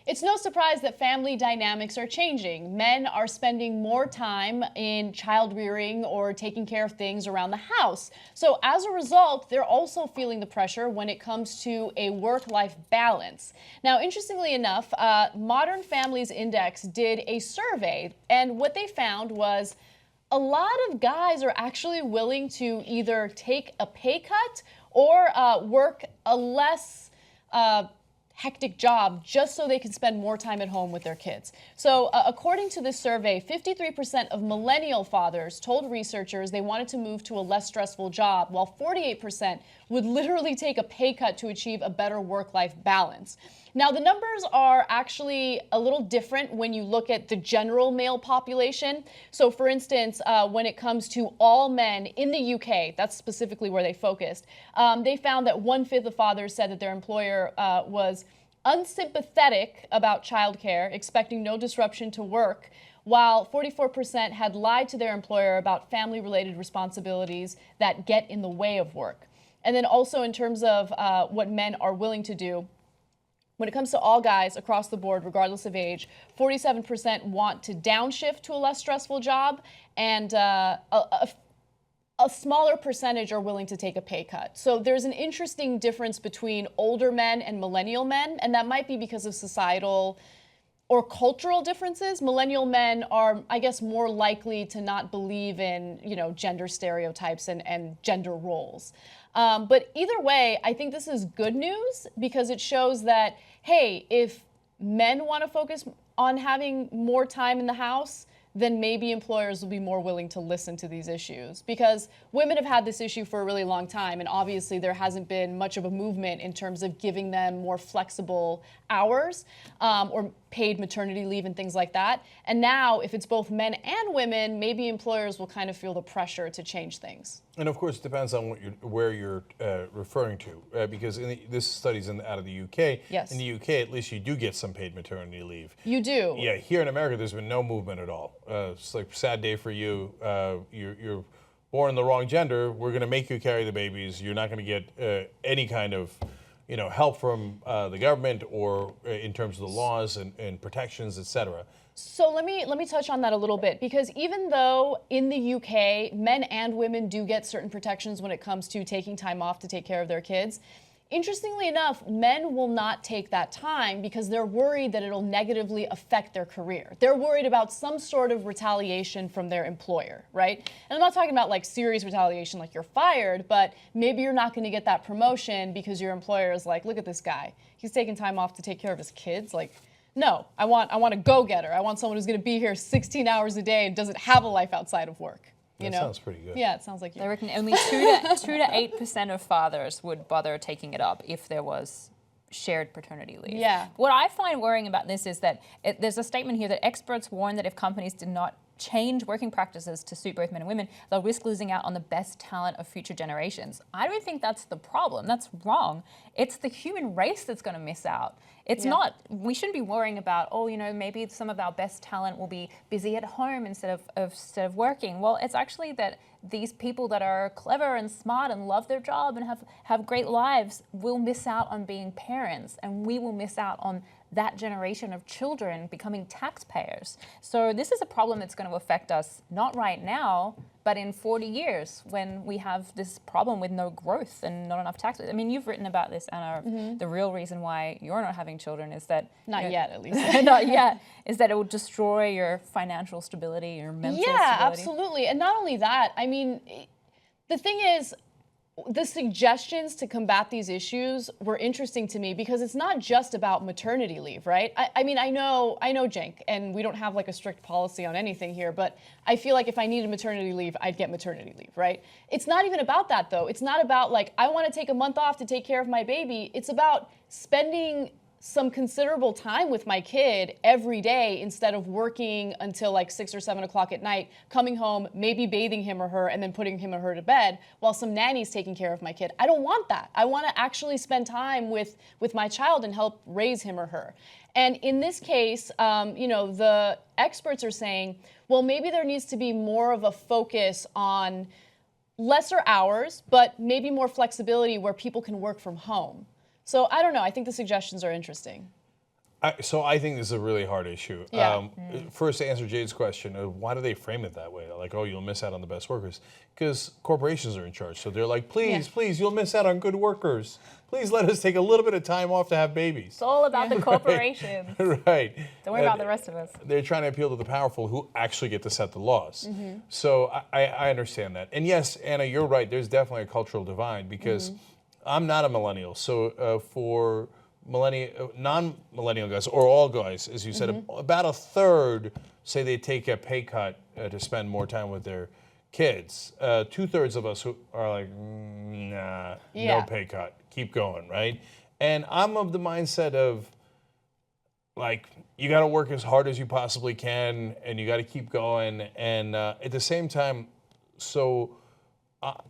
It's no surprise that family dynamics are changing. Men are spending more time in child rearing or taking care of things around the house. So as a result, they're also feeling the pressure when it comes to a work-life balance. Now, interestingly enough, Modern Families Index did a survey, and what they found was a lot of guys are actually willing to either take a pay cut or work a less hectic job just so they can spend more time at home with their kids. So according to this survey, 53% of millennial fathers told researchers they wanted to move to a less stressful job, while 48% would literally take a pay cut to achieve a better work-life balance. Now, the numbers are actually a little different when you look at the general male population. So, for instance, when it comes to all men in the UK, that's specifically where they focused, they found that 1/5 of fathers said that their employer was unsympathetic about childcare, expecting no disruption to work, while 44% had lied to their employer about family-related responsibilities that get in the way of work. And then also in terms of what men are willing to do, when it comes to all guys across the board, regardless of age, 47% want to downshift to a less stressful job, and a smaller percentage are willing to take a pay cut. So there's an interesting difference between older men and millennial men, and that might be because of societal or cultural differences. Millennial men are, I guess, more likely to not believe in, gender stereotypes and gender roles. But either way, I think this is good news because it shows that, hey, if men want to focus on having more time in the house, then maybe employers will be more willing to listen to these issues, because women have had this issue for a really long time, and obviously there hasn't been much of a movement in terms of giving them more flexible hours or paid maternity leave and things like that. And now, if it's both men and women, maybe employers will kind of feel the pressure to change things. And of course, it depends on where you're referring to, because this study's out of the UK. Yes. In the UK, at least you do get some paid maternity leave. You do. Yeah. Here in America, there's been no movement at all. It's like a sad day for you. You're born the wrong gender. We're going to make you carry the babies. You're not going to get any kind of help from the government or in terms of the laws and protections, etc. So let me touch on that a little bit, because even though in the UK, men and women do get certain protections when it comes to taking time off to take care of their kids, interestingly enough, men will not take that time because they're worried that it'll negatively affect their career. They're worried about some sort of retaliation from their employer, right? And I'm not talking about like serious retaliation like you're fired, but maybe you're not going to get that promotion because your employer is like, look at this guy. He's taking time off to take care of his kids. Like, no, I want a go-getter. I want someone who's going to be here 16 hours a day and doesn't have a life outside of work. That sounds pretty good. Yeah, it sounds like you. I reckon only 2 to 8% of fathers would bother taking it up if there was shared paternity leave. Yeah. What I find worrying about this is that there's a statement here that experts warn that if companies did not change working practices to suit both men and women, they'll risk losing out on the best talent of future generations. I don't think that's the problem. That's wrong. It's the human race that's going to miss out. It's not, we shouldn't be worrying about, maybe some of our best talent will be busy at home instead of working. Well, it's actually that these people that are clever and smart and love their job and have great lives will miss out on being parents, and we will miss out on that generation of children becoming taxpayers. So this is a problem that's going to affect us not right now, but in 40 years when we have this problem with no growth and not enough taxes. I mean, you've written about this, Anna. Mm-hmm. The real reason why you're not having children is that... Not yet, at least. Not yet. Is that it will destroy your financial stability, your mental stability. Yeah, absolutely. And not only that, I mean, the thing is, the suggestions to combat these issues were interesting to me because it's not just about maternity leave, right? I mean, I know, Cenk, and we don't have like a strict policy on anything here, but I feel like if I needed maternity leave, I'd get maternity leave, right? It's not even about that, though. It's not about like, I want to take a month off to take care of my baby. It's about spending some considerable time with my kid every day instead of working until like 6 or 7 o'clock at night, coming home, maybe bathing him or her, and then putting him or her to bed while some nanny's taking care of my kid. I don't want that. I want to actually spend time with my child and help raise him or her. And in this case, the experts are saying, well, maybe there needs to be more of a focus on lesser hours, but maybe more flexibility where people can work from home. So I don't know. I think the suggestions are interesting. So I think this is a really hard issue. Yeah. First, to answer Jade's question, why do they frame it that way? Like, oh, you'll miss out on the best workers. Because corporations are in charge. So they're like, please, please, you'll miss out on good workers. Please let us take a little bit of time off to have babies. It's all about the corporations. Right. Don't worry about the rest of us. They're trying to appeal to the powerful who actually get to set the laws. So I understand that. And yes, Anna, you're right. There's definitely a cultural divide because I'm not a millennial. So for non-millennial guys, or all guys, as you said, about a third say they take a pay cut to spend more time with their kids. 2/3 of us who are like, nah, no pay cut, keep going, right? And I'm of the mindset of, like, you got to work as hard as you possibly can, and you got to keep going. And at the same time, so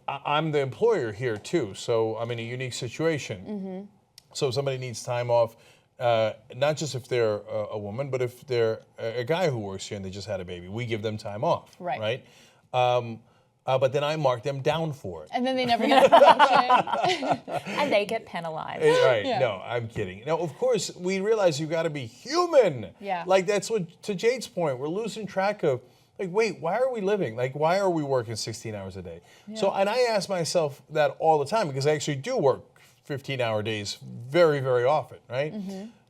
I'm the employer here too, so I'm in a unique situation. So if somebody needs time off, not just if they're a woman, but if they're a guy who works here and they just had a baby, we give them time off, right? But then I mark them down for it. And then they never get a promotion. And they get penalized. Right, no, I'm kidding. Now, of course, we realize you got to be human. Yeah. Like, that's what, to Jade's point, we're losing track of, like, wait, why are we living? Like, why are we working 16 hours a day? So, and I ask myself that all the time because I actually do work 15-hour days very, very often, right?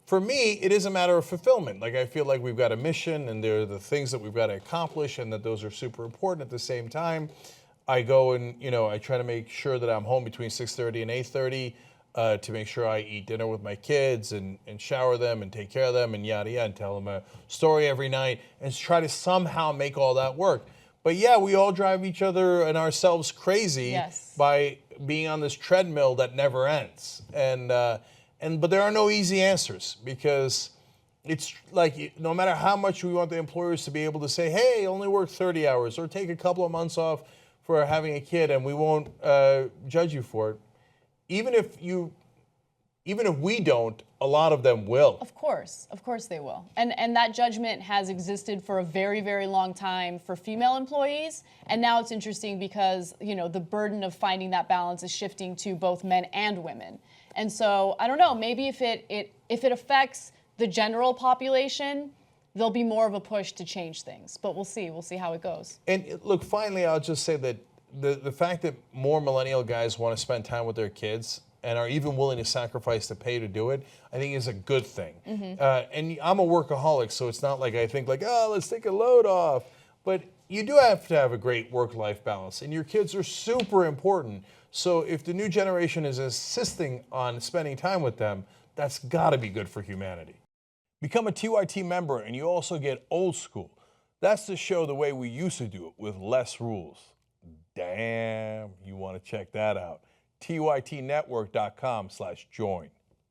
For me, it is a matter of fulfillment. Like, I feel like we've got a mission and there are the things that we've got to accomplish and that those are super important. At the same time, I go and, I try to make sure that I'm home between 6:30 and 8:30 to make sure I eat dinner with my kids and shower them and take care of them and yada, yada, and tell them a story every night and try to somehow make all that work. But yeah, we all drive each other and ourselves crazy by being on this treadmill that never ends. But there are no easy answers because it's like no matter how much we want the employers to be able to say, hey, only work 30 hours or take a couple of months off for having a kid and we won't judge you for it. Even if we don't, a lot of them will. Of course they will. And that judgment has existed for a very, very long time for female employees. And now it's interesting because, the burden of finding that balance is shifting to both men and women. And so, I don't know, maybe if it affects the general population, there'll be more of a push to change things. But we'll see how it goes. And look, finally, I'll just say that the fact that more millennial guys want to spend time with their kids and are even willing to sacrifice the pay to do it, I think is a good thing. And I'm a workaholic, so it's not like I think like, oh, let's take a load off. But you do have to have a great work-life balance, and your kids are super important. So if the new generation is insisting on spending time with them, that's got to be good for humanity. Become a TYT member, and you also get Old School. That's the show the way we used to do it, with less rules. Damn, you want to check that out. tytnetwork.com/join.